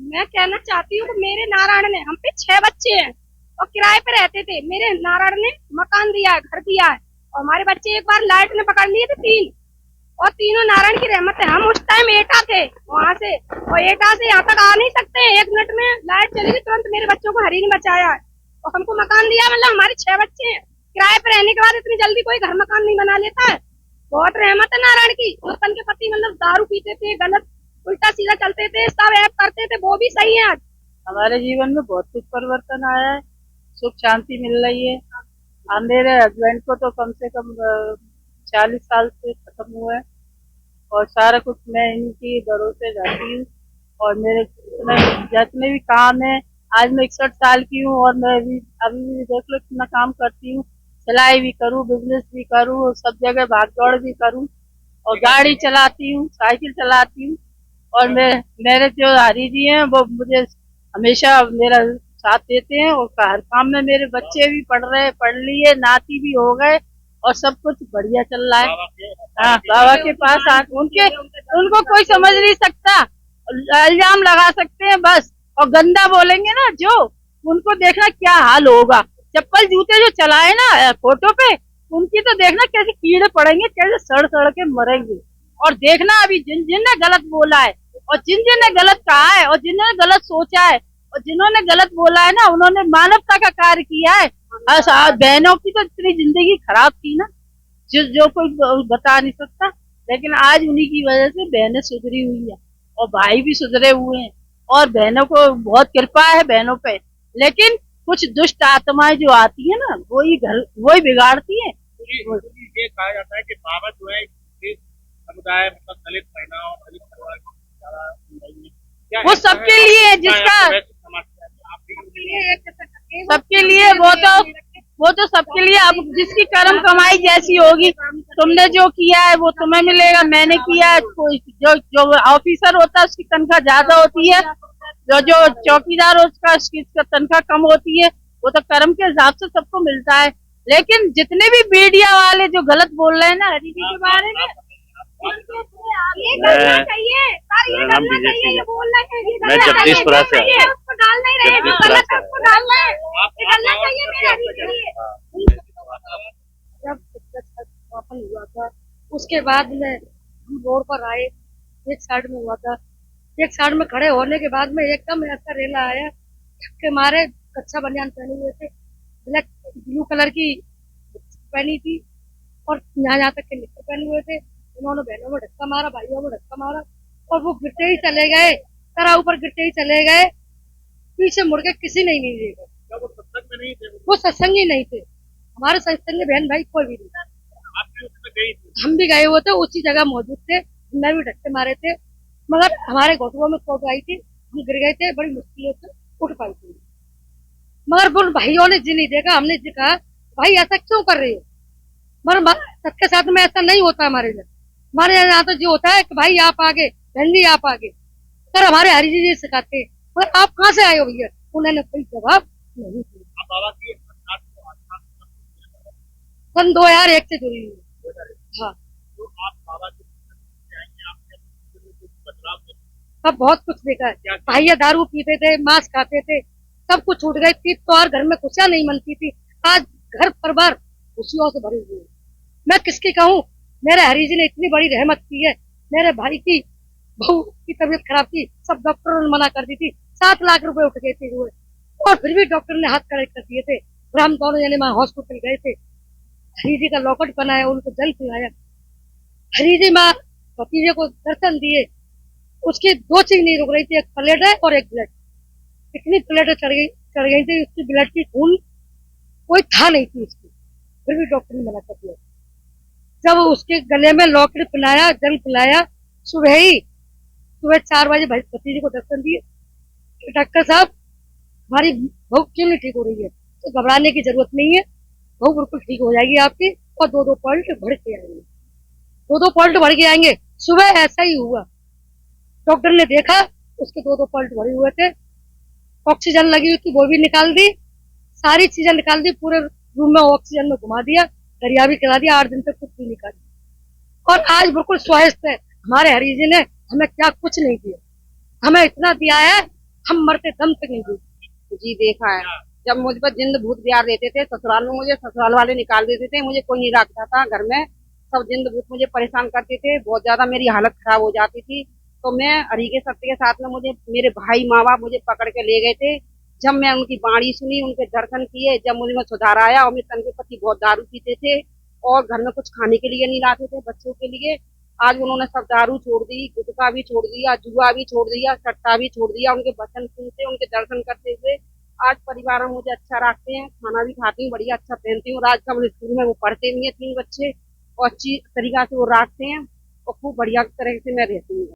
मैं कहना चाहती हूँ कि मेरे नारायण ने, हम पे 6 बच्चे हैं और किराए पे रहते थे। मेरे नारायण ने मकान दिया है, घर दिया है, और हमारे बच्चे एक बार लाइट ने पकड़ लिए थे 3, और तीनों नारायण की रहमत है। हम उस टाइम एटा थे वहां से, और एटा से यहाँ तक आ नहीं सकते। 1 मिनट में लाइट चली गई, तुरंत मेरे बच्चों को हरी ने बचाया है और हमको मकान दिया। मतलब हमारे 6 बच्चे हैं, किराए पे रहने के बाद इतनी जल्दी कोई घर मकान नहीं बना लेता है। बहुत रहमत है नारायण की। नौतन के पति मतलब दारू पीते थे, गलत उल्टा सीधा चलते थे, सब ऐप करते थे, वो भी सही है आज। हमारे जीवन में बहुत कुछ परिवर्तन आया है, सुख शांति मिल रही है। अब मेरे हस्बैंड को तो कम से कम 40 साल से खत्म हुआ है और सारा कुछ मैं इनकी भरोसे जाती हूँ। और मेरे जितने भी काम है, आज मैं 61 साल की हूँ और मैं भी अभी भी देख लो कितना काम करती हूँ। सिलाई भी करूँ, बिजनेस भी करूँ, सब जगह भाग दौड़ भी करूँ और गाड़ी चलाती हूँ, साइकिल चलाती हूँ। और मेरे जो हरी जी हैं वो मुझे हमेशा मेरा साथ देते हैं और हर काम में मेरे बच्चे भी पढ़ लिए, नाती भी हो गए और सब कुछ बढ़िया चल रहा है। हाँ, बाबा के पास उनके उनको कोई समझ नहीं सकता, इल्जाम लगा सकते हैं बस, और गंदा बोलेंगे ना जो, उनको देखना क्या हाल होगा। चप्पल जूते जो चलाए ना फोटो पे, उनकी तो देखना कैसे कीड़े पड़ेंगे, कैसे सड़ सड़ के मरेंगे। और देखना अभी जिन जिन ने गलत बोला है और जिन जिन ने गलत कहा है और जिन्होंने गलत सोचा है और जिन्होंने गलत बोला है ना, उन्होंने मानवता का कार्य किया है। बहनों की तो इतनी जिंदगी खराब थी ना, जो कोई बता नहीं सकता। लेकिन आज उन्हीं की वजह से बहनें सुधरी हुई है और भाई भी सुधरे हुए हैं और बहनों को बहुत कृपा है बहनों पे। लेकिन कुछ दुष्ट आत्माएं जो आती है ना, वही बिगाड़ती है। ये कहा जाता है कि बाबा जो है इस समुदाय मतलब दलित महिलाओं और दलित परिवार को ज्यादा नहीं है। क्या वो ऐसा है? सबके लिए है जिसका सबके लिए, वो तो सबके लिए। अब जिसकी कर्म कमाई जैसी होगी, तुमने जो किया है वो तुम्हें मिलेगा, मैंने किया है। जो जो ऑफिसर होता है उसकी तनख्वाह ज्यादा होती है, जो जो चौकीदार हो उसकी तनख्वाह कम होती है। वो तो कर्म के हिसाब से सबको मिलता है। लेकिन जितने भी मीडिया वाले जो गलत बोल रहे हैं ना हरी जी के बारे में, ये करना चाहिए सर, ये करना चाहिए, ये बोल रहे हैं, ये मैं करना चाहिए, जगदीशपुरा से ये उसको डाल नहीं रहे, जो जगदीशपुरा गलत से है उसको डालना है, ये करना चाहिए मेरा लिए। जब समापन हुआ था उसके बाद में हम रोड पर आए, एक साइड में हुआ था, एक साइड में खड़े होने के बाद में एकदम ऐसा रेला आया कि हमारे कच्चा बनियान पहने हुए थे, ब्लैक ब्लू कलर की पहनी थी और यहाँ तक के निक्कर पहने हुए थे। उन्होंने बहनों में धक्का मारा, भाइयों में धक्का मारा और वो गिरते ही चले गए, तरह ऊपर गिरते ही चले गए। पीछे मुड़ के किसी ने नहीं देखा। वो सत्संग में नहीं थे, वो सत्संग ही नहीं थे, हमारे सत्संग में बहन भाई कोई भी नहीं था। आप भी उसमें गई थी। हम भी गए हुए थे, उसी जगह मौजूद थे, मैं भी धक्के मारे थे, मगर हमारे घुटनों में चोट आई थी, हम गिर गए थे, बड़ी मुश्किलों से उठ पाई थी। मगर उन भाइयों ने जी नहीं देखा, हमने जी कहा भाई ऐसा क्यों कर रहे हो, मगर सबके साथ में ऐसा नहीं होता। हमारे यहाँ तो जो होता है कि भाई आप आगे, बहन जी आप आगे, सर हमारे हरी जी सिखाते हैं, पर आप कहाँ से आए हो भैया, उन्होंने कोई जवाब नहीं दिया। आप बाबा की प्रसाद को आस्था सन 2001 से जुड़ी हुई है। हाँ, तो आप बाबा की आएंगे, आपने अपने में कुछ बदलाव देखा? सब बहुत कुछ देखा है। भैया दारू पीते थे, मांस खाते थे, सब कुछ छूट गई थी, तो और घर में खुशियां नहीं मनती थी। आज घर परिवार खुशियों से भरी हुई है। मैं किसकी कहूँ, मेरे हरी जी ने इतनी बड़ी रहमत की है। मेरे भाई की बहू की तबीयत खराब थी, सब डॉक्टरों ने मना कर दी थी, 7 लाख रुपए उठ गए थे हुए, और फिर भी डॉक्टर ने हाथ खड़े कर दिए थे। फिर हम दोनों जने वहां हॉस्पिटल गए थे, हरी जी का लॉकेट बनाया, उनको जल पिलाया, हरी जी माँ भतीजे को दर्शन दिए। उसकी 2 चीज नहीं रुक रही थी, एक प्लेट है और एक ब्लड। इतनी प्लेटें चढ़ गई थी, उसकी ब्लड की खून कोई था नहीं थी उसकी, फिर भी डॉक्टर ने मना कर दिया। जब उसके गले में लॉकेट पिलाया, जल पिलाया, सुबह 4 बजे भतीजे को दर्शन दिए। डॉक्टर साहब हमारी बहू क्यों नहीं ठीक हो रही है, तो घबराने की जरूरत नहीं है, बहू बिल्कुल ठीक हो जाएगी आपकी, और 2-2 पॉइंट बढ़ के आएंगे, 2-2 पॉइंट बढ़ के आएंगे। सुबह ऐसा ही हुआ, डॉक्टर ने देखा उसके 2-2 पॉइंट बढ़े हुए थे, ऑक्सीजन लगी हुई थी वो भी निकाल दी, सारी चीजें निकाल दी, पूरे रूम में ऑक्सीजन में घुमा दिया, दरिया भी करा दिया, 8 दिन तक कुछ भी निकाल दिया, और आज बिल्कुल स्वस्थ है। हमारे हरी जी ने हमें क्या कुछ नहीं दिया, हमें इतना दिया है हम मरते दम तक नहीं भूलते। जी देखा है। जब मुझ पर जिंद भूत बिहार देते थे ससुराल में, मुझे ससुराल वाले निकाल देते थे, मुझे कोई नहीं रखता था घर में, सब जिंद भूत मुझे परेशान करते थे, बहुत ज्यादा मेरी हालत खराब हो जाती थी। तो मैं हरि के सत्य के साथ में, मुझे मेरे भाई माँ बाप मुझे पकड़ के ले गए थे। जब मैं उनकी बाणी सुनी, उनके दर्शन किए, जब मुझे में सुधार आया, और मेरे तन के पति बहुत दारू पीते थे और घर में कुछ खाने के लिए नहीं लाते थे बच्चों के लिए, आज उन्होंने सब दारू छोड़ दी, गुटखा भी छोड़ दिया, जुआ भी छोड़ दिया, सट्टा भी छोड़ दिया, उनके वचन सुनते, उनके दर्शन करते हुए आज परिवार में मुझे अच्छा रखते हैं, खाना भी खाती हूँ, बढ़िया अच्छा पहनती हूँ। राजकमल स्कूल में वो पढ़ते भी हैं 3 बच्चे, और अच्छी तरीका से वो रखते हैं, और खूब बढ़िया तरह से मैं रहती हूँ।